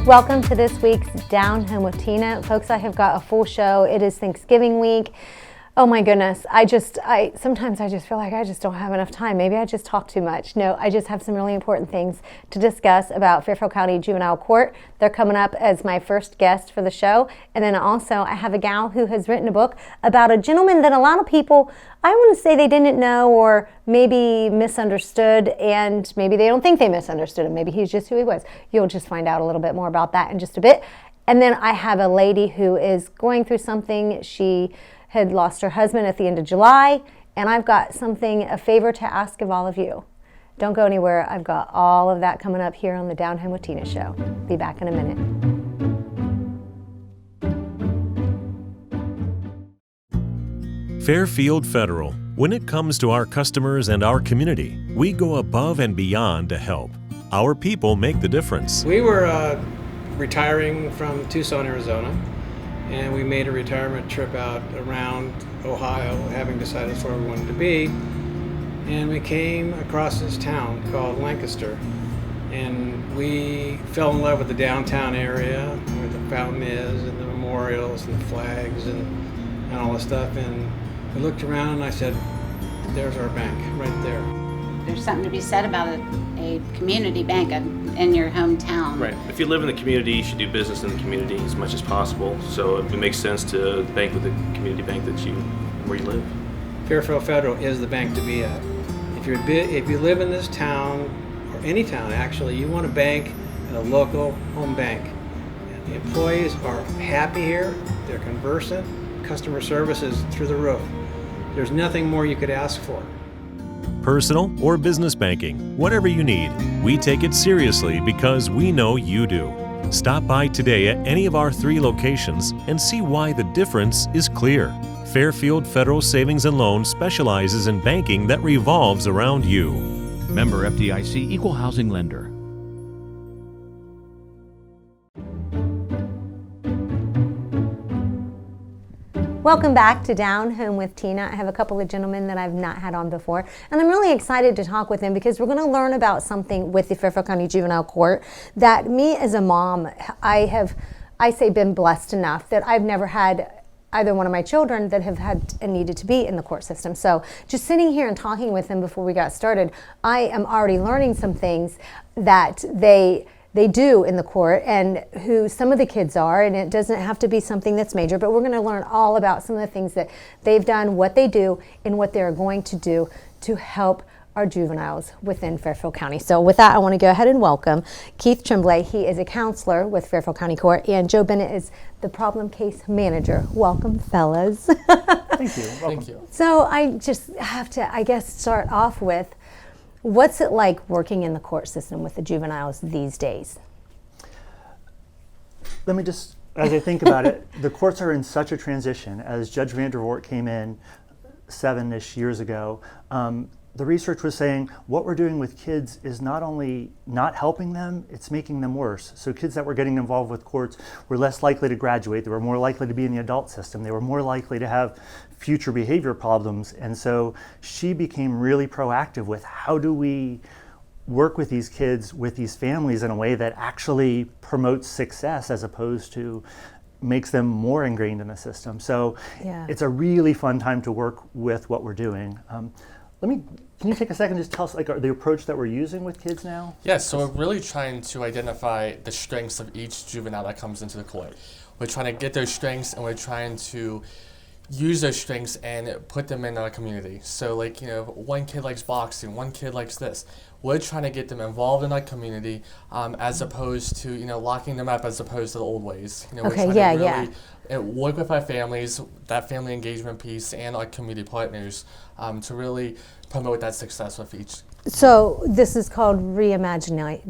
Welcome to this week's Down Home with Tina. Folks, I have got a full show. It is Thanksgiving week. Oh my goodness, sometimes I just feel like I just don't have enough time. Maybe I just talk too much. No, I just have some really important things to discuss about Fairfield County Juvenile Court. They're coming up as my first guest for the show. And then also I have a gal who has written a book about a gentleman that a lot of people, I want to say they didn't know or maybe misunderstood, and maybe they don't think they misunderstood him. Maybe he's just who he was. You'll just find out a little bit more about that in just a bit. And then I have a lady who is going through something. She had lost her husband at the end of July, and I've got a favor to ask of all of you. Don't go anywhere. I've got all of that coming up here on the Down Home with Tina show. Be back in a minute. Fairfield Federal. When it comes to our customers and our community, we go above and beyond to help. Our people make the difference. We were retiring from Tucson, Arizona, and we made a retirement trip out around Ohio, having decided that's where we wanted to be. And we came across this town called Lancaster, and we fell in love with the downtown area where the fountain is and the memorials and the flags and all this stuff. And we looked around and I said, there's our bank right there. There's something to be said about a community bank in your hometown. Right. If you live in the community, you should do business in the community as much as possible. So it makes sense to bank with the community bank where you live. Fairfield Federal is the bank to be at. If you live in this town, or any town actually, you want to bank at a local home bank. And the employees are happy here, they're conversant, customer service is through the roof. There's nothing more you could ask for. Personal or business banking, whatever you need, we take it seriously because we know you do. Stop by today at any of our 3 locations and see why the difference is clear. Fairfield Federal Savings and Loan specializes in banking that revolves around you. Member FDIC Equal Housing Lender. Welcome back to Down Home with Tina. I have a couple of gentlemen that I've not had on before, and I'm really excited to talk with them because we're going to learn about something with the Fairfield County Juvenile Court that me as a mom, I say been blessed enough that I've never had either one of my children that have had and needed to be in the court system. So just sitting here and talking with them before we got started, I am already learning some things that they do in the court and who some of the kids are, and it doesn't have to be something that's major, but we're going to learn all about some of the things that they've done, what they do, and what they're going to do to help our juveniles within Fairfield County. So with that, I want to go ahead and welcome Keith Tremblay. He is a counselor with Fairfield County Court, and Joe Bennett is the problem case manager. Welcome, fellas. Thank you. Welcome. Thank you. So I just have to, I guess, start off with, what's it like working in the court system with the juveniles these days? Let me just, as I think about it, the courts are in such a transition. As Judge Vandervoort came in 7-ish years ago, the research was saying what we're doing with kids is not only not helping them, it's making them worse. So kids that were getting involved with courts were less likely to graduate, they were more likely to be in the adult system, they were more likely to have future behavior problems. And so she became really proactive with how do we work with these kids, with these families in a way that actually promotes success as opposed to makes them more ingrained in the system. So It's a really fun time to work with what we're doing. Can you take a second and just tell us the approach that we're using with kids now? Yes, so we're really trying to identify the strengths of each juvenile that comes into the court. We're trying to get those strengths and we're trying to use those strengths and put them in our community. So one kid likes boxing, one kid likes this. We're trying to get them involved in our community as opposed to, locking them up as opposed to the old ways. We're trying to really work with our families, that family engagement piece, and our community partners to really promote that success with each. So this is called reimagining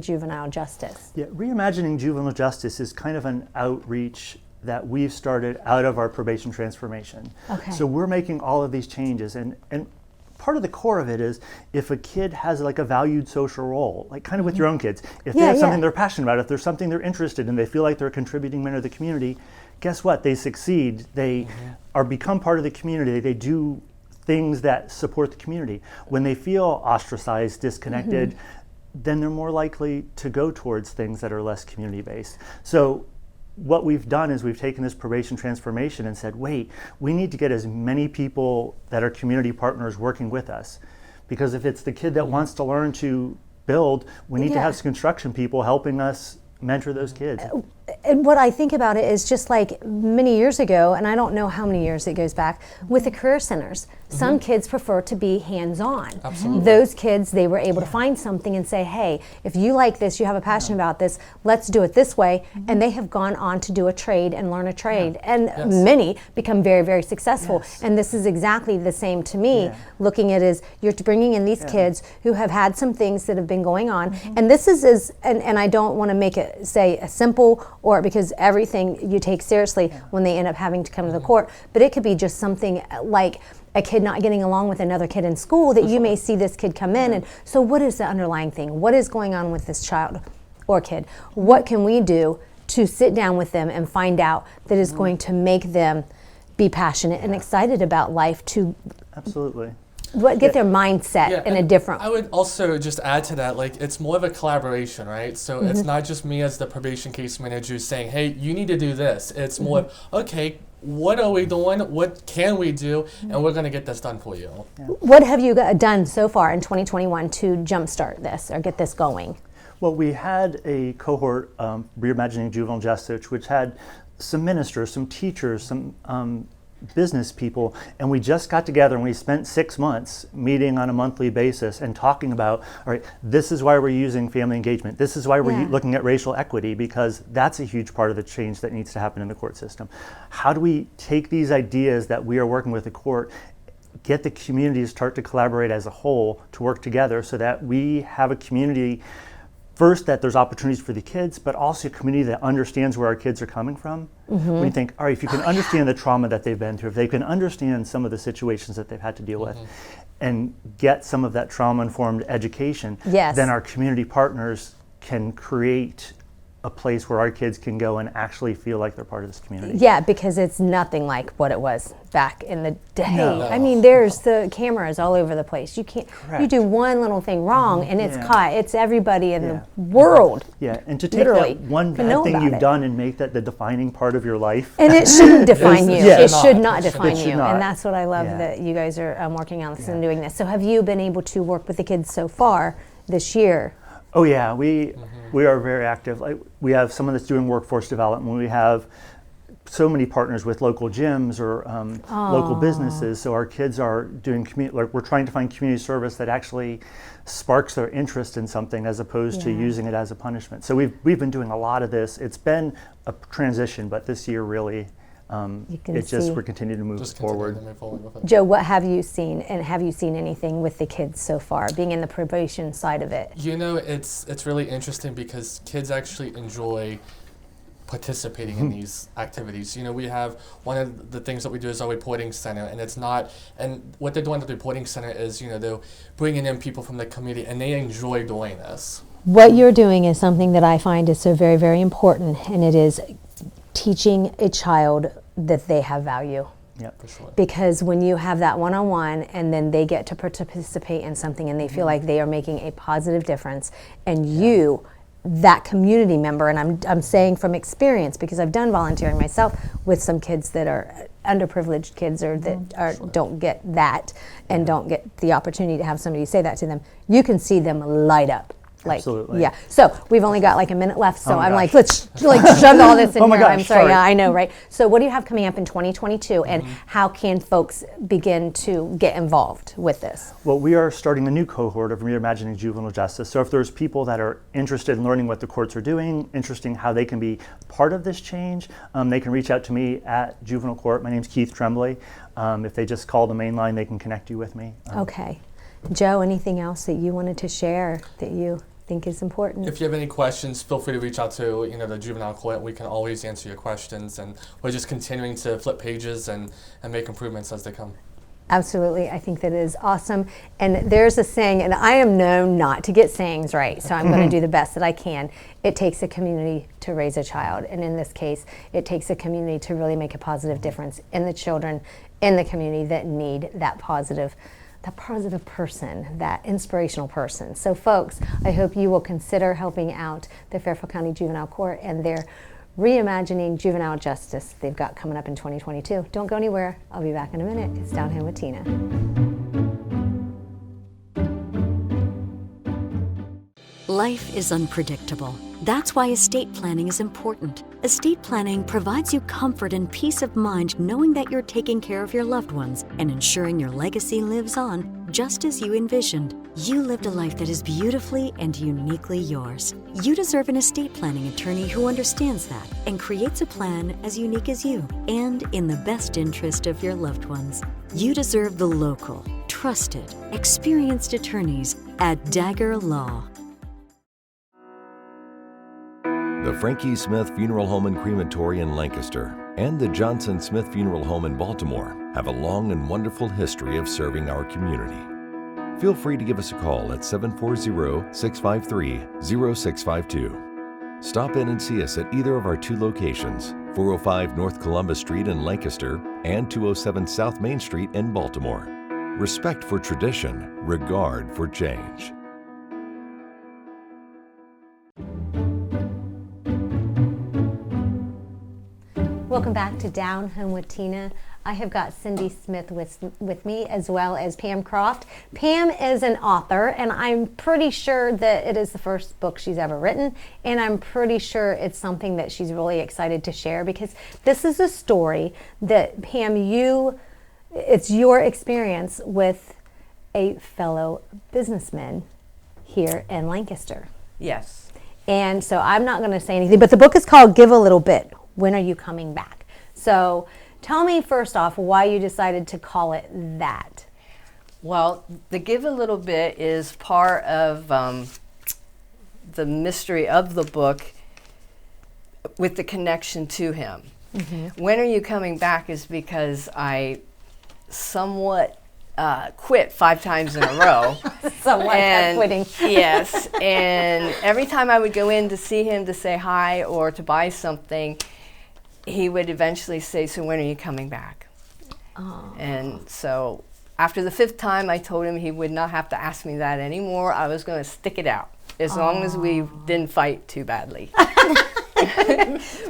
juvenile justice. Yeah, reimagining juvenile justice is kind of an outreach that we've started out of our probation transformation. Okay. So we're making all of these changes, and part of the core of it is if a kid has a valued social role, kind of with your own kids, if they have something they're passionate about, if there's something they're interested in, they feel like they're a contributing member of the community, guess what? They succeed. They become part of the community. They do things that support the community. When they feel ostracized, disconnected, then they're more likely to go towards things that are less community-based. So what we've done is we've taken this probation transformation and said, wait, we need to get as many people that are community partners working with us. Because if it's the kid that wants to learn to build, we need to have some construction people helping us mentor those kids. And what I think about it is just like many years ago, and I don't know how many years it goes back, with the career centers. Some kids prefer to be hands-on. Absolutely. Those kids, they were able to find something and say, hey, if you like this, you have a passion about this, let's do it this way. And they have gone on to do a trade and learn a trade. And many become very, very successful. And this is exactly the same to me, looking at is you're bringing in these kids who have had some things that have been going on. And this is, and I don't want to make it say a simple, or because everything you take seriously when they end up having to come to the court, but it could be just something like a kid not getting along with another kid in school that you may see this kid come in, and so what is the underlying thing? What is going on with this child or kid? What can we do to sit down with them and find out that is going to make them be passionate and excited about life, to Absolutely. Get their mindset in a different. I would also just add to that, like, it's more of a collaboration, right? So it's not just me as the probation case manager saying, hey, you need to do this. It's more, okay, what are we doing? What can we do? And we're going to get this done for you. What have you done so far in 2021 to jumpstart this or get this going? Well, we had a cohort, Reimagining Juvenile Justice, which had some ministers, some teachers, some business people, and we just got together and we spent 6 months meeting on a monthly basis and talking about, all right, this is why we're using family engagement. This is why we're looking at racial equity, because that's a huge part of the change that needs to happen in the court system. How do we take these ideas that we are working with the court, get the community to start to collaborate as a whole to work together so that we have a community, first, that there's opportunities for the kids, but also a community that understands where our kids are coming from. When you think, all right, if you can understand the trauma that they've been through, if they can understand some of the situations that they've had to deal with, and get some of that trauma-informed education, then our community partners can create a place where our kids can go and actually feel like they're part of this community. Yeah, because it's nothing like what it was back in the day. I mean, there's the cameras all over the place. You can't, you do one little thing wrong and it's caught. It's everybody in the world. Yeah, and to take that one bad thing you've done and make that the defining part of your life. And it shouldn't define you. It should not define you. not. And that's what I love that you guys are working on this and doing this. So have you been able to work with the kids so far this year? Oh yeah, we are very active. Like, we have someone that's doing workforce development. We have so many partners with local gyms or local businesses. So our kids are doing we're trying to find community service that actually sparks their interest in something as opposed to using it as a punishment. So we've been doing a lot of this. It's been a transition, but this year really. We're continuing to move forward. Joe, what have you seen, and have you seen anything with the kids so far, being in the probation side of it? You know, it's really interesting because kids actually enjoy participating in these activities. You know, we have one of the things that we do is our reporting center, and what they're doing at the reporting center is, you know, they're bringing in people from the community, and they enjoy doing this. What you're doing is something that I find is so very, very important, and it is teaching a child that they have value. Yeah, for sure. Because when you have that one-on-one and then they get to participate in something and they feel like they are making a positive difference, and you, that community member, and I'm saying from experience because I've done volunteering myself with some kids that are underprivileged kids or that don't get that and don't get the opportunity to have somebody say that to them, you can see them light up. Like, absolutely. Yeah. So we've only got like a minute left. So I'm like, let's shove all this in here. Gosh, I'm sorry. Yeah, I know, right? So what do you have coming up in 2022, and how can folks begin to get involved with this? Well, we are starting a new cohort of Reimagining Juvenile Justice. So if there's people that are interested in learning what the courts are doing, interested in how they can be part of this change, they can reach out to me at Juvenile Court. My name's Keith Tremblay. If they just call the main line, they can connect you with me. Okay. Joe, anything else that you wanted to share that you think is important? If you have any questions, feel free to reach out to the Juvenile Court. We can always answer your questions, and we're just continuing to flip pages and make improvements as they come. Absolutely. I think that is awesome. And there's a saying, and I am known not to get sayings right, so I'm going to do the best that I can. It takes a community to raise a child. And in this case, it takes a community to really make a positive difference in the children in the community that need that positive that positive person, that inspirational person. So folks, I hope you will consider helping out the Fairfield County Juvenile Court and their reimagining juvenile justice they've got coming up in 2022. Don't go anywhere. I'll be back in a minute. It's Down Home with Tina. Life is unpredictable. That's why estate planning is important. Estate planning provides you comfort and peace of mind knowing that you're taking care of your loved ones and ensuring your legacy lives on just as you envisioned. You lived a life that is beautifully and uniquely yours. You deserve an estate planning attorney who understands that and creates a plan as unique as you and in the best interest of your loved ones. You deserve the local, trusted, experienced attorneys at Dagger Law. The Frankie Smith Funeral Home and Crematory in Lancaster and the Johnson Smith Funeral Home in Baltimore have a long and wonderful history of serving our community. Feel free to give us a call at 740-653-0652. Stop in and see us at either of our two locations, 405 North Columbus Street in Lancaster and 207 South Main Street in Baltimore. Respect for tradition, regard for change. Welcome back to Down Home with Tina. I have got Cindy Smith with me, as well as Pam Croft. Pam is an author, and I'm pretty sure that it is the first book she's ever written, and I'm pretty sure it's something that she's really excited to share, because this is a story that, Pam, it's your experience with a fellow businessman here in Lancaster. Yes. And so I'm not going to say anything, but the book is called Give a Little Bit. When are you coming back? So tell me first off why you decided to call it that. Well, the Give a Little Bit is part of the mystery of the book with the connection to him. Mm-hmm. When are you coming back is because I somewhat quit 5 times in a row. Somewhat quitting. Yes, and every time I would go in to see him to say hi or to buy something, he would eventually say, "So when are you coming back?" Oh. And so after the 5th time, I told him he would not have to ask me that anymore. I was going to stick it out as long as we didn't fight too badly.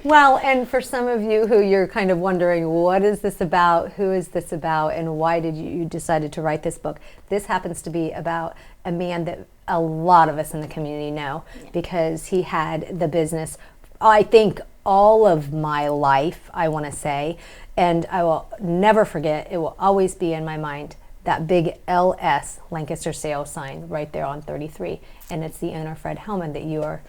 Well, and for some of you who you're kind of wondering, what is this about, who is this about, and why did you decided to write this book? This happens to be about a man that a lot of us in the community know, because he had the business, I think, all of my life, I want to say, and I will never forget, it will always be in my mind, that big LS Lancaster sales sign right there on 33, and it's the owner, Fred Hellman, that you are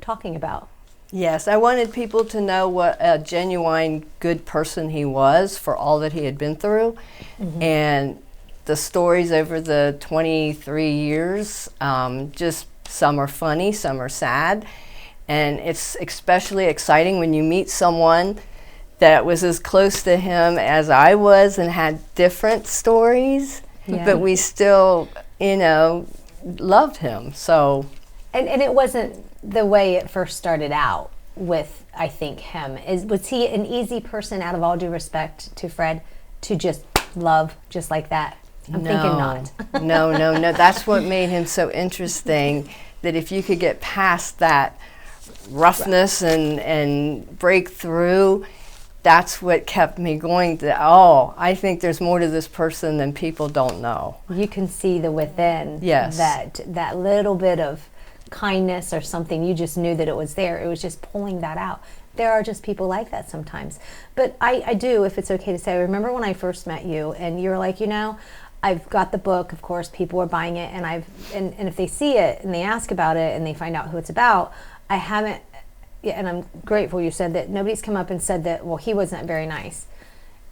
talking about. Yes, I wanted people to know what a genuine good person he was for all that he had been through. Mm-hmm. And the stories over the 23 years, just some are funny, some are sad. And it's especially exciting when you meet someone that was as close to him as I was and had different stories, but we still, loved him. So, and it wasn't the way it first started out with, I think, him. Was he an easy person, out of all due respect to Fred, to just love just like that? I'm thinking not. No. That's what made him so interesting, that if you could get past that roughness and break through, that's what kept me going I think there's more to this person than people don't know. You can see the within. Yes. That little bit of kindness or something, you just knew that it was there. It was just pulling that out. There are just people like that sometimes. But I do, if it's okay to say, I remember when I first met you and you were like, I've got the book, of course, people are buying it, and if they see it and they ask about it and they find out who it's about, I haven't, and I'm grateful you said that nobody's come up and said that, well, he wasn't very nice.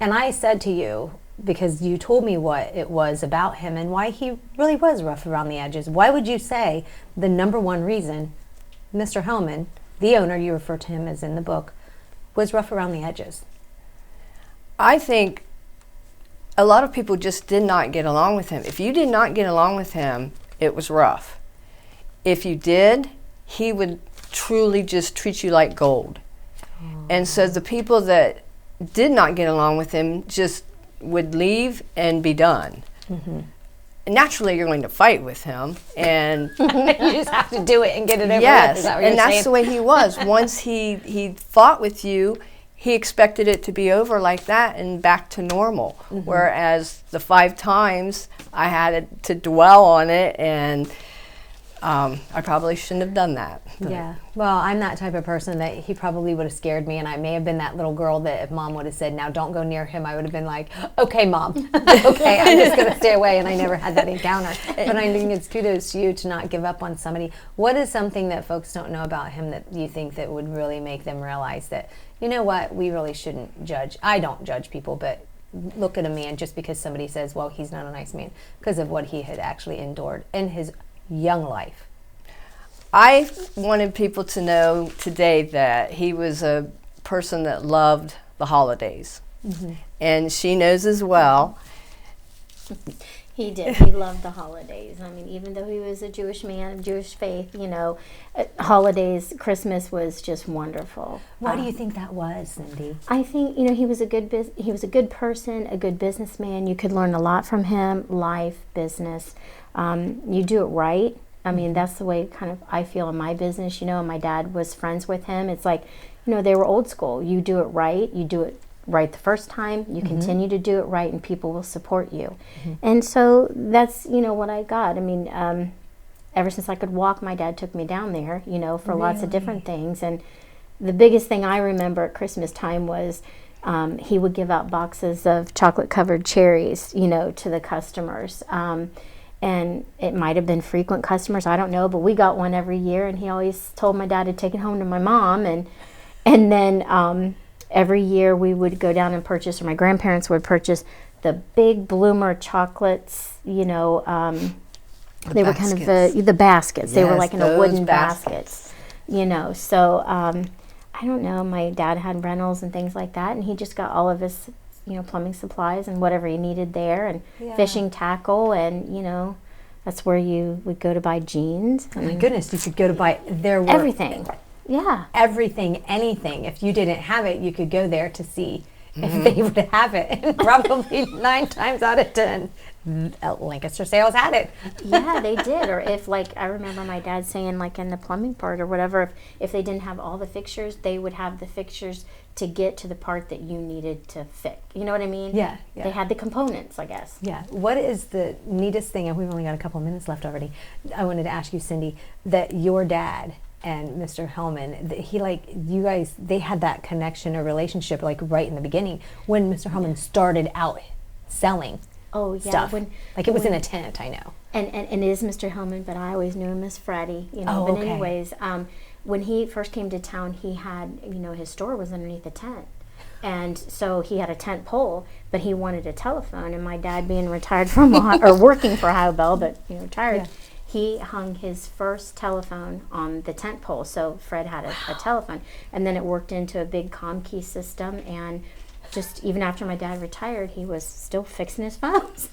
And I said to you, because you told me what it was about him and why he really was rough around the edges, why would you say the number one reason Mr. Hellman, the owner, you refer to him as in the book, was rough around the edges? I think a lot of people just did not get along with him. If you did not get along with him, it was rough. If you did, he would truly just treat you like gold. And so the people that did not get along with him just would leave and be done. Mm-hmm. naturally you're going to fight with him, and You just have to do it and get it over with. yes, Is that what and you're that's saying? the way he was. Once he fought with you, he expected it to be over like that and back to normal. Whereas the 5 times I had to dwell on it, and I probably shouldn't have done that. But Yeah. Well, I'm that type of person that he probably would have scared me, and I may have been that little girl that if Mom would have said, "Now don't go near him," I would have been like, "Okay, Mom. Okay, I'm just going to stay away," and I never had that encounter. But I think it's kudos to you to not give up on somebody. What is something that folks don't know about him that you think that would really make them realize that, you know what, we really shouldn't judge? I don't judge people, but look at a man just because somebody says, well, he's not a nice man, because of what he had actually endured in his young life. I wanted people to know today that he was a person that loved the holidays. And she knows as well. He did. He loved the holidays. I mean, even though he was a Jewish man of Jewish faith, you know, holidays, Christmas was just wonderful. Why do you think that was, Cindy? I think, you know, he was a good person, a good businessman. You could learn a lot from him, life, business. You do it right. I mean, that's the way kind of I feel in my business, you know, and my dad was friends with him. It's like, you know, they were old school. You do it right. You do it right the first time. You continue to do it right, and people will support you. And so that's, you know, what I got. I mean, ever since I could walk, my dad took me down there, you know, for lots of different things. And the biggest thing I remember at Christmas time was he would give out boxes of chocolate-covered cherries, you know, to the customers. And it might have been frequent customers, I don't know, but we got one every year, and he always told my dad to take it home to my mom. And then every year we would go down and purchase, or my grandparents would purchase, the big bloomer chocolates, you know, they were kind of the baskets. They were like in a wooden basket, you know. So I don't know, my dad had rentals and things like that, and he just got all of his, you know, plumbing supplies and whatever he needed there, and fishing tackle, and, you know, that's where you would go to buy jeans. Oh my goodness, you could go to buy everything. Yeah. Everything, anything. If you didn't have it, you could go there to see if they would have it. And probably 9 times out of 10, Lancaster Sales had it. Yeah, they did. Or if, like, I remember my dad saying, like, in the plumbing part or whatever, if they didn't have all the fixtures, they would have the fixtures to get to the part that you needed to fix. You know what I mean? Yeah. They had the components, I guess. Yeah. What is the neatest thing, and we've only got a couple minutes left already, I wanted to ask you, Cindy, that your dad and Mr. Hellman, he, like, you guys, they had that connection or relationship, like, right in the beginning when Mr. Hellman started out selling stuff. Like, it was in a tent, I know. And it is Mr. Hellman, but I always knew him as Freddie, you know. But anyways, when he first came to town, he had, you know, his store was underneath the tent. And so he had a tent pole, but he wanted a telephone. And my dad, being retired from, or working for Ohio Bell, but, you know, retired, he hung his first telephone on the tent pole. So Fred had a telephone. And then it worked into a big comm key system. And just even after my dad retired, he was still fixing his phones.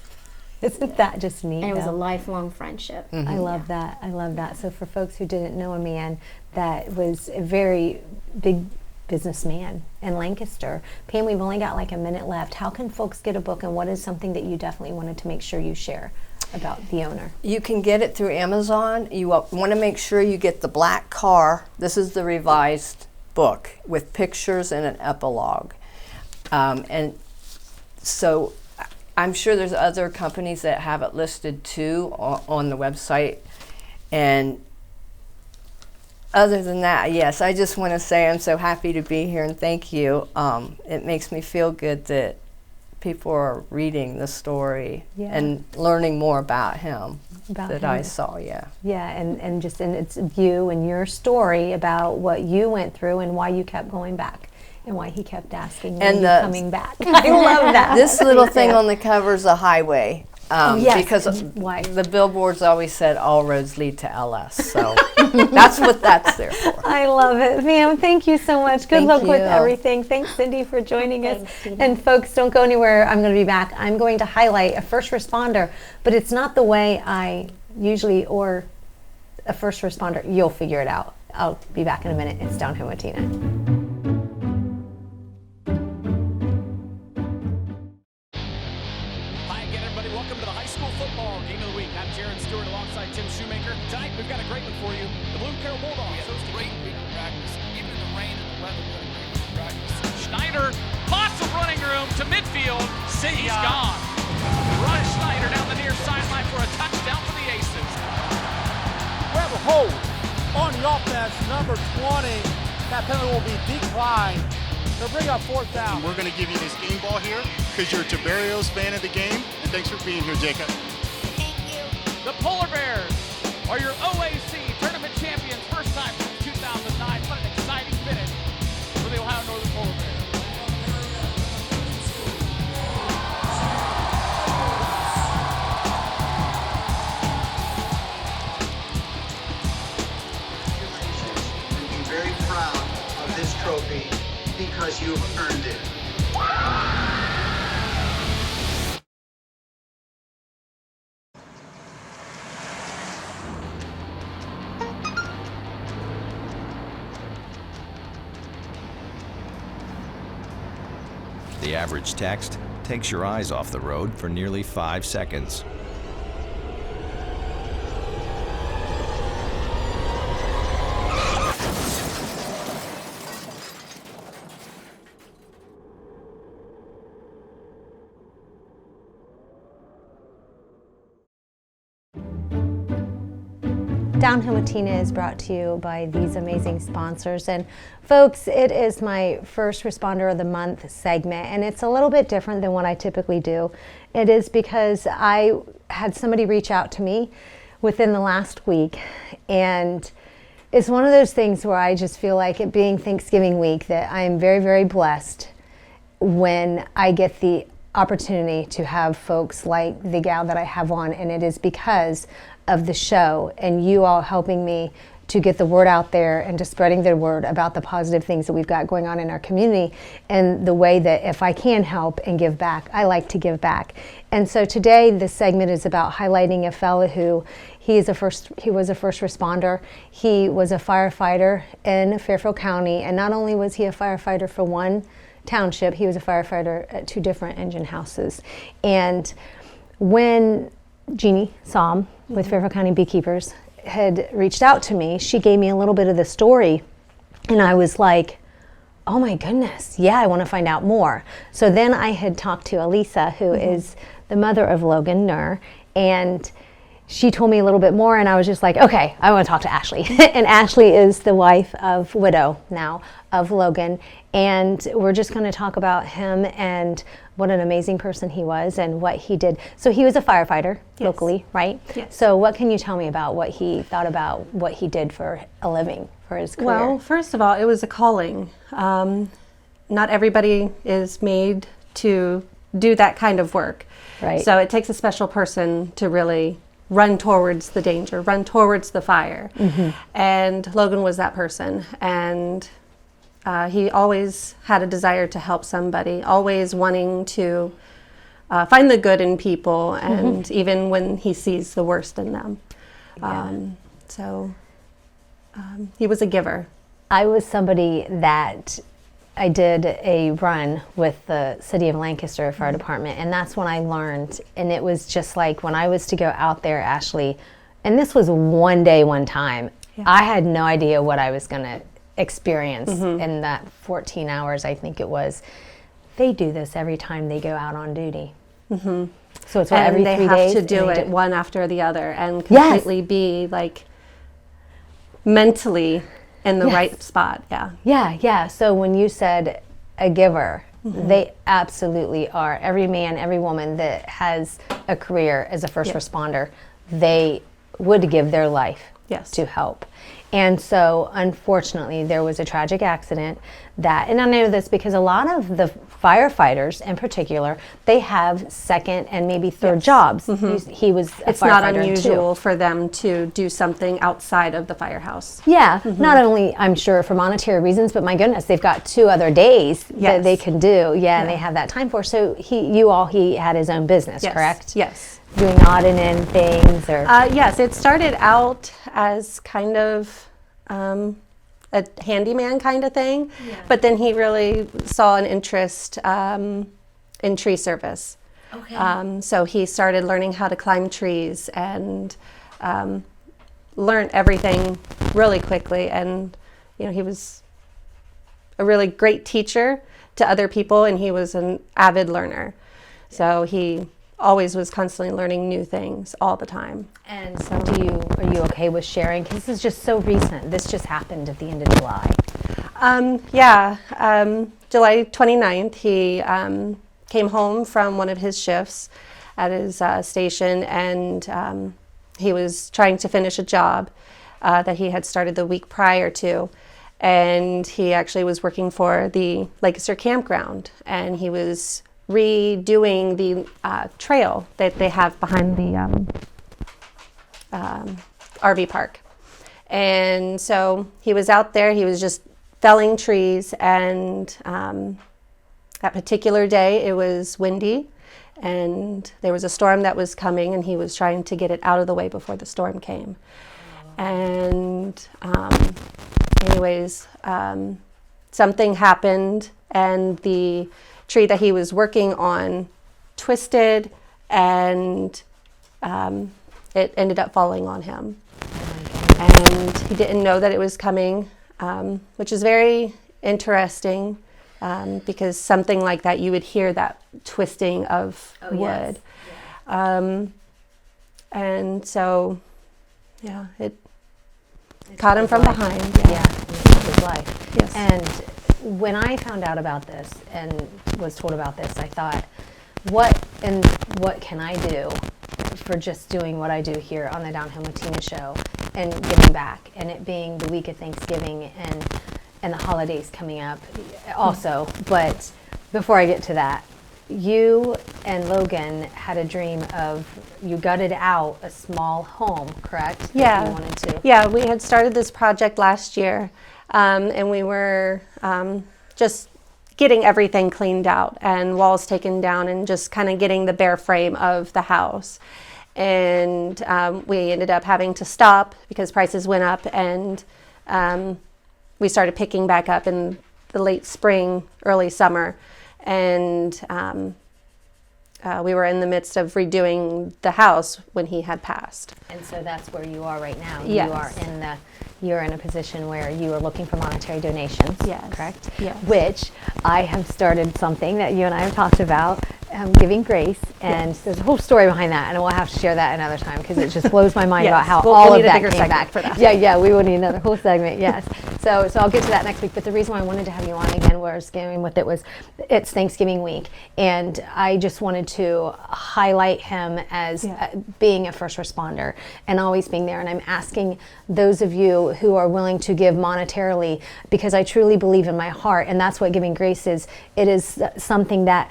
Isn't that just neat? And it was a lifelong friendship. I love that. I love that. So for folks who didn't know a man that was a very big businessman in Lancaster, Pam, we've only got like a minute left. How can folks get a book, and what is something that you definitely wanted to make sure you share about the owner? You can get it through Amazon. You want to make sure you get the black car. This is the revised book with pictures and an epilogue. And so I'm sure there's other companies that have it listed too on the website. And other than that, yes, I just want to say I'm so happy to be here, and thank you. It makes me feel good that people are reading the story and learning more about him I saw. Yeah, and it's you and your story about what you went through and why you kept going back. And why he kept asking and coming back. I love that. This little thing on the cover is a highway. Because why? The billboards always said all roads lead to LS. So that's what that's there for. I love it. Ma'am, thank you so much. Good luck with everything. Thanks, Cindy, for joining us. And folks, don't go anywhere. I'm going to be back. I'm going to highlight a first responder, but it's not the way I usually, or a first responder. You'll figure it out. I'll be back in a minute. It's Down Home with Tina. Welcome to the high school football game of the midfield. He's gone. Ryan Schneider down the near sideline for a touchdown for the Aces. We have a hold on the offense, number 20. That penalty will be declined. They'll bring up fourth down. We're going to give you this game ball here because you're a Tiberios fan of the game. And thanks for being here, Jacob. Thank you. The Polar Bears are your OAC tournament champions, first time since 2009. What an exciting finish for the Ohio Northern Polar Bears. Very proud of this trophy because you've earned it. The average text takes your eyes off the road for nearly 5 seconds. Down Home with Tina is brought to you by these amazing sponsors. And folks, it is my First Responder of the Month segment, and it's a little bit different than what I typically do. It is because I had somebody reach out to me within the last week, and it's one of those things where I just feel like, it being Thanksgiving week, that I am very, very blessed when I get the opportunity to have folks like the gal that I have on, and it is because of the show and you all helping me to get the word out there and to spreading the word about the positive things that we've got going on in our community, and the way that if I can help and give back, I like to give back. And so today this segment is about highlighting a fellow who he was a first responder. He was a firefighter in Fairfield County, and not only was he a firefighter for one township, he was a firefighter at 2 different engine houses. And when Jeannie Somm with Fairfield County Beekeepers had reached out to me, she gave me a little bit of the story, and I was like, oh my goodness, yeah, I want to find out more. So then I had talked to Elisa, who is the mother of Logan Knerr, and she told me a little bit more, and I was just like, okay, I want to talk to Ashley. And Ashley is the widow now of Logan, and we're just going to talk about him and what an amazing person he was and what he did. So he was a firefighter locally, right? Yes. So what can you tell me about what he thought about what he did for a living, for his career? Well, first of all, it was a calling. Not everybody is made to do that kind of work. Right. So it takes a special person to really run towards the danger, run towards the fire. Mm-hmm. And Logan was that person. And he always had a desire to help somebody, always wanting to find the good in people, and even when he sees the worst in them. He was a giver. I was somebody that I did a run with the City of Lancaster Fire Department, and that's when I learned, and it was just like when I was to go out there, Ashley, and this was one day, one time, I had no idea what I was going to experience in that 14 hours, I think it was. They do this every time they go out on duty. So it's what, every 3 days? And they have to do it one after the other and completely be like mentally in the right spot. Yeah. So when you said a giver, they absolutely are. Every man, every woman that has a career as a first responder, they would give their life to help. And so, unfortunately, there was a tragic accident that, and I know this because a lot of the firefighters in particular, they have second and maybe third jobs. He was a It's not firefighter unusual too. for them to do something outside of the firehouse. Yeah, not only, I'm sure, for monetary reasons, but my goodness, they've got 2 other days that they can do. And they have that time for. So he had his own business, correct? Yes. Doing odd and end things, or yes, it started out as kind of a handyman kind of thing, but then he really saw an interest in tree service. So he started learning how to climb trees and learned everything really quickly. And he was a really great teacher to other people, and he was an avid learner. So he always was constantly learning new things all the time. And so are you okay with sharing? Because this is just so recent. This just happened at the end of July. July 29th, he came home from one of his shifts at his station, and he was trying to finish a job that he had started the week prior to. And he actually was working for the Lancaster campground, and he was redoing the trail that they have behind the RV park. And so he was out there, he was just felling trees, and that particular day it was windy, and there was a storm that was coming, and he was trying to get it out of the way before the storm came. And something happened, and the tree that he was working on twisted, and it ended up falling on him. And he didn't know that it was coming, which is very interesting, because something like that, you would hear that twisting of wood. Yes. And so, yeah, it caught him from behind. Yeah, his life. Yes. And when I found out about this and was told about this, I thought, what can I do for just doing what I do here on the Down Home with Tina show and giving back, and it being the week of Thanksgiving and the holidays coming up also. But before I get to that, you and Logan had a dream of, you gutted out a small home, correct? Yeah. That you wanted to. Yeah, we had started this project last year, and we were just getting everything cleaned out and walls taken down and just kind of getting the bare frame of the house. And we ended up having to stop because prices went up, and we started picking back up in the late spring, early summer. And we were in the midst of redoing the house when he had passed. And so that's where you are right now. Yes. You're in a position where you are looking for monetary donations, yes. Correct? Yes. Which I have started something that you and I have talked about, Giving Grace, and yes. There's a whole story behind that, and we'll have to share that another time because it just blows my mind Yes. about how We'll all need of a that bigger came segment back. for that. Yeah, we will need another whole segment. Yes. So I'll get to that next week. But the reason why I wanted to have you on again, where I was going with it, was it's Thanksgiving week, and I just wanted to highlight him as being a first responder and always being there. And I'm asking those of you who are willing to give monetarily, because I truly believe in my heart, and that's what Giving Grace is. It is something that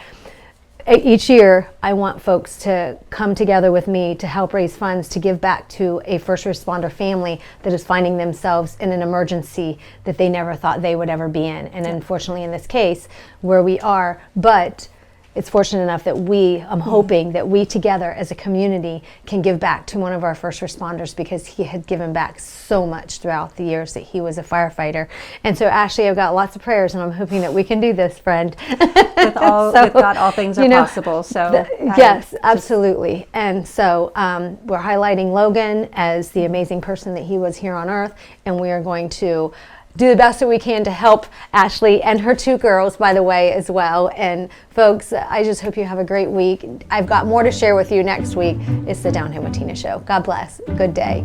each year I want folks to come together with me to help raise funds to give back to a first responder family that is finding themselves in an emergency that they never thought they would ever be in. And unfortunately in this case, where we are, but it's fortunate enough that I'm hoping that we together as a community can give back to one of our first responders, because he had given back so much throughout the years that he was a firefighter. And so Ashley, I've got lots of prayers, and I'm hoping that we can do this, friend. With God, all things are possible. So yes, absolutely. And so we're highlighting Logan as the amazing person that he was here on earth, and we are going to do the best that we can to help Ashley and her two girls, by the way, as well. And folks, I just hope you have a great week. I've got more to share with you next week. It's the Down Home with Tina show. God bless. Good day.